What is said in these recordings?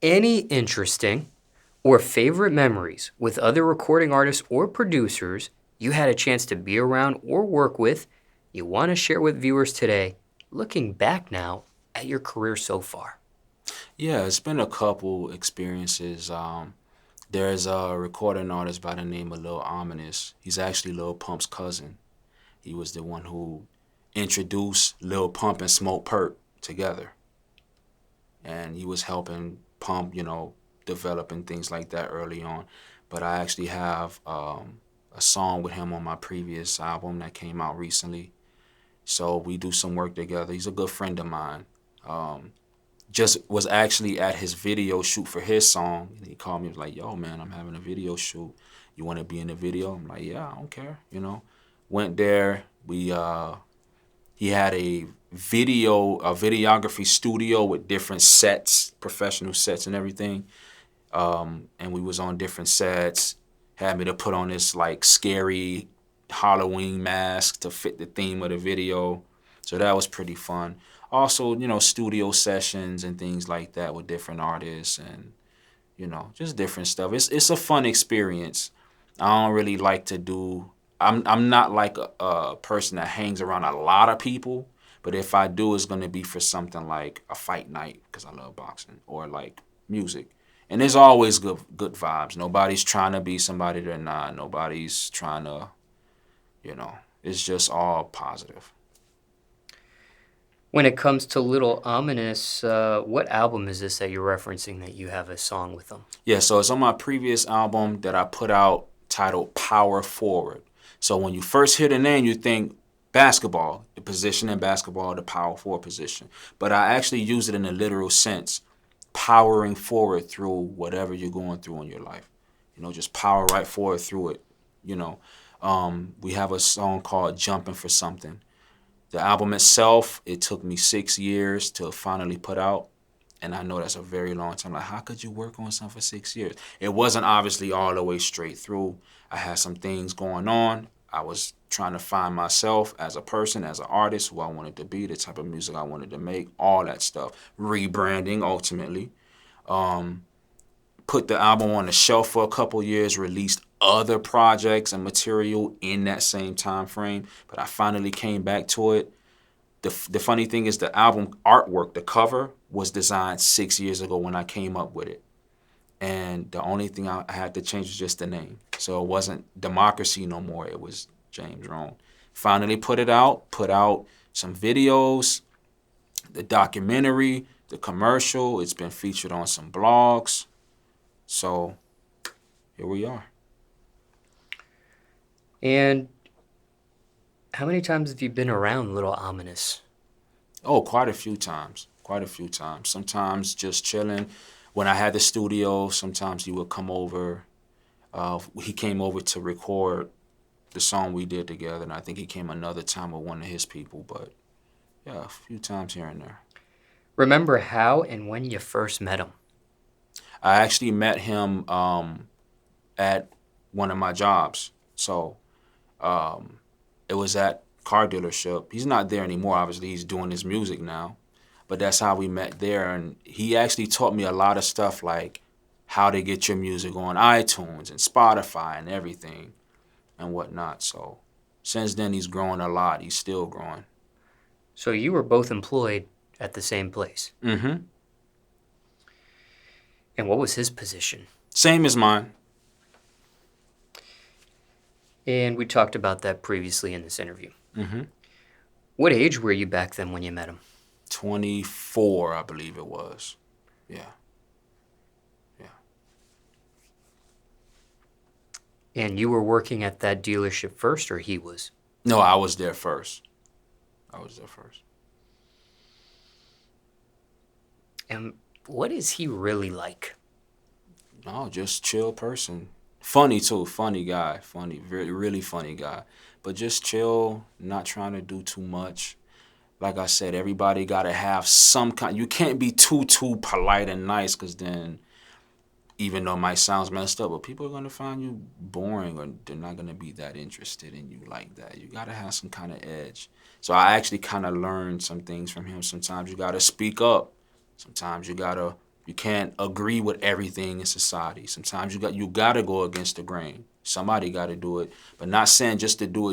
Any interesting or favorite memories with other recording artists or producers you had a chance to be around or work with you want to share with viewers today, looking back now at your career so far? Yeah, it's been a couple experiences. There's a recording artist by the name of Lil Ominus. He's actually Lil Pump's cousin. He was the one who introduced Lil Pump and Smoke Perp together. And he was helping Pump, developing things like that early on. But I actually have a song with him on my previous album that came out recently. So we do some work together. He's a good friend of mine. Um, just was actually at his video shoot for his song, and he called me. He was like, "Yo, man, I'm having a video shoot. You want to be in the video?" I'm like, "Yeah, I don't care." Went there. He had a videography studio with different sets, professional sets and everything. And we was on different sets. Had me to put on this like scary Halloween mask to fit the theme of the video. So that was pretty fun. Also, studio sessions and things like that with different artists and, just different stuff. It's a fun experience. I don't really like to do I'm not like a person that hangs around a lot of people, but if I do, it's gonna be for something like a fight night because I love boxing or like music. And there's always good vibes. Nobody's trying to be somebody they're not. Nobody's trying to, it's just all positive. When it comes to Little Ominous, what album is this that you're referencing that you have a song with them? Yeah, so it's on my previous album that I put out titled Power Forward. So when you first hear the name, you think basketball, the position in basketball, the power forward position. But I actually use it in a literal sense, powering forward through whatever you're going through in your life. Just power right forward through it. We have a song called Jumping for Something. The album itself, it took me 6 years to finally put out. And I know that's a very long time. Like, how could you work on something for 6 years? It wasn't obviously all the way straight through. I had some things going on. I was trying to find myself as a person, as an artist, who I wanted to be, the type of music I wanted to make, all that stuff. Rebranding, ultimately. Um, Put the album on the shelf for a couple years, released other projects and material in that same time frame. But I finally came back to it. The funny thing is the album artwork, the cover, was designed 6 years ago when I came up with it. And the only thing I had to change was just the name. So it wasn't Democracy no more. It was James Roan. Finally put out some videos, the documentary, the commercial. It's been featured on some blogs. So here we are. And how many times have you been around Little Ominous? Oh, quite a few times. Quite a few times. Sometimes just chilling. When I had the studio, sometimes he would come over. He came over to record the song we did together, and I think he came another time with one of his people. But yeah, a few times here and there. Remember how and when you first met him? I actually met him at one of my jobs. So it was at car dealership. He's not there anymore. Obviously, he's doing his music now. But that's how we met there. And he actually taught me a lot of stuff like how to get your music on iTunes and Spotify and everything and whatnot. So since then, he's grown a lot. He's still growing. So you were both employed at the same place. Mm-hmm. And what was his position? Same as mine. And we talked about that previously in this interview. Mm-hmm. What age were you back then when you met him? 24, I believe it was. Yeah. Yeah. And you were working at that dealership first, or he was? No, I was there first. I was there first. And what is he really like? No, just chill person. Funny too, funny guy. Funny, really, really funny guy. But just chill, not trying to do too much. Like I said, everybody got to have some kind. You can't be too polite and nice because then, even though it might sound messed up, but people are going to find you boring or they're not going to be that interested in you like that. You got to have some kind of edge. So I actually kind of learned some things from him. Sometimes you got to speak up. Sometimes you got to You can't agree with everything in society. Sometimes you gotta go against the grain. Somebody gotta do it. But not saying just to do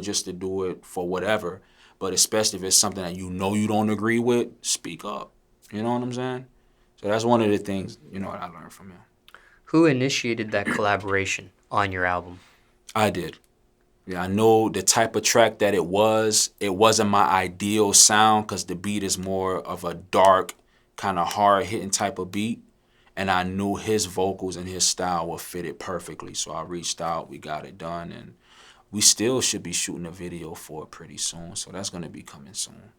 it for whatever. But especially if it's something that you know you don't agree with, speak up. You know what I'm saying? So that's one of the things, that I learned from him. Who initiated that collaboration on your album? I did. Yeah, I know the type of track that it was. It wasn't my ideal sound because the beat is more of a dark, kind of hard-hitting type of beat. And I knew his vocals and his style would fit it perfectly. So I reached out, we got it done, and we still should be shooting a video for it pretty soon. So that's going to be coming soon.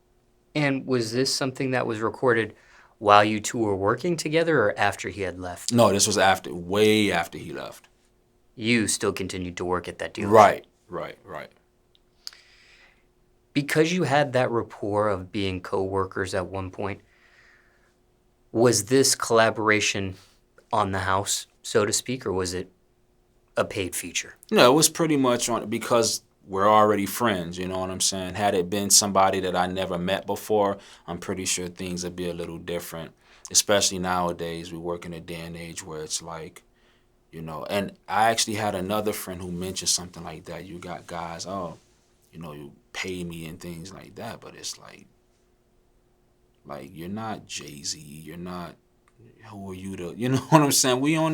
And was this something that was recorded while you two were working together or after he had left? No, this was way after he left. You still continued to work at that dealership? Right. Because you had that rapport of being co-workers at one point, was this collaboration on the house, so to speak, or was it a paid feature? No, it was pretty much on because we're already friends, you know what I'm saying? Had it been somebody that I never met before, I'm pretty sure things would be a little different. Especially nowadays, we work in a day and age where it's like, and I actually had another friend who mentioned something like that. You got guys, you pay me and things like that, but it's like you're not Jay-Z, you're not, who are you to, you know what I'm saying? You on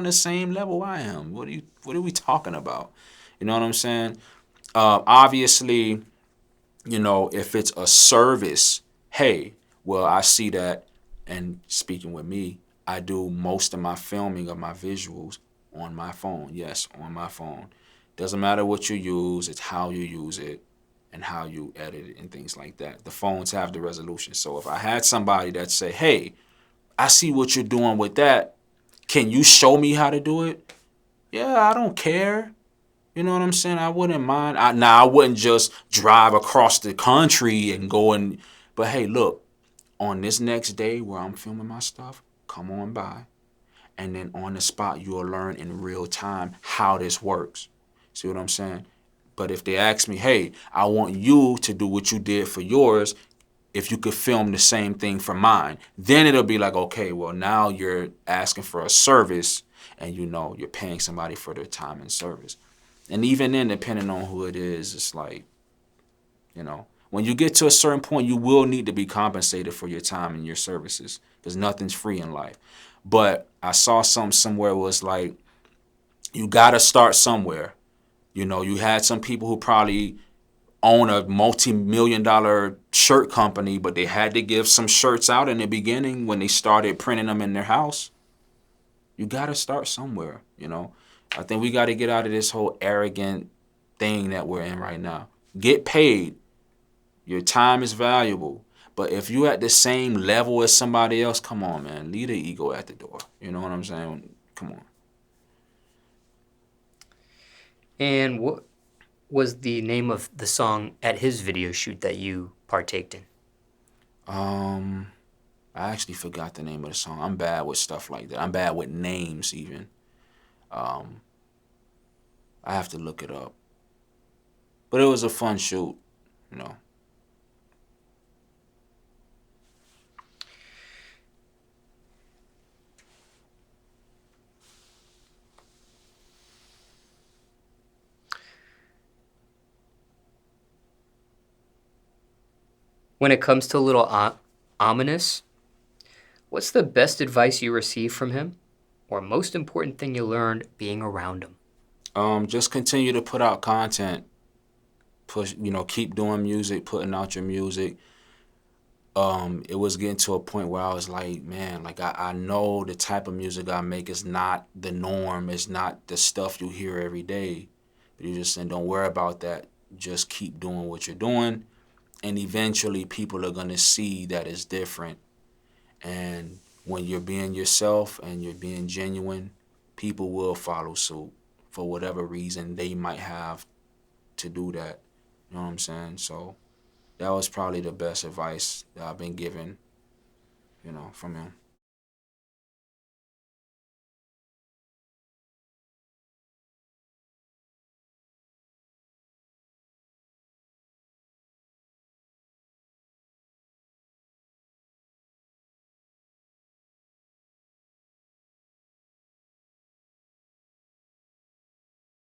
the same level I am. What are we talking about? You know what I'm saying? Obviously, if it's a service, hey, well, I see that, and speaking with me, I do most of my filming of my visuals on my phone. Yes, on my phone. Doesn't matter what you use, it's how you use it and how you edit it and things like that. The phones have the resolution. So if I had somebody that say, hey, I see what you're doing with that, can you show me how to do it? Yeah, I don't care. You know what I'm saying? I wouldn't mind. I wouldn't just drive across the country and go and, but hey, look, on this next day where I'm filming my stuff, come on by. And then on the spot, you'll learn in real time how this works. See what I'm saying? But if they ask me, hey, I want you to do what you did for yours, if you could film the same thing for mine, then it'll be like, okay, well, now you're asking for a service and you're paying somebody for their time and service. And even then, depending on who it is, it's like, when you get to a certain point, you will need to be compensated for your time and your services because nothing's free in life. But I saw somewhere was like, you got to start somewhere. You had some people who probably own a multi-million-dollar shirt company, but they had to give some shirts out in the beginning when they started printing them in their house. You got to start somewhere, I think we got to get out of this whole arrogant thing that we're in right now. Get paid. Your time is valuable. But if you're at the same level as somebody else, come on, man. Leave the ego at the door. You know what I'm saying? Come on. And what was the name of the song at his video shoot that you partaked in? I actually forgot the name of the song. I'm bad with stuff like that. I'm bad with names even. I have to look it up. But it was a fun shoot, When it comes to Lil Ominus, what's the best advice you received from him, or most important thing you learned being around him? Just continue to put out content. Keep doing music, putting out your music. It was getting to a point where I was like, man, like I know the type of music I make is not the norm. It's not the stuff you hear every day. But you just saying, don't worry about that. Just keep doing what you're doing. And eventually people are going to see that it's different. And when you're being yourself and you're being genuine, people will follow suit for whatever reason they might have to do that. You know what I'm saying? So that was probably the best advice that I've been given, from him.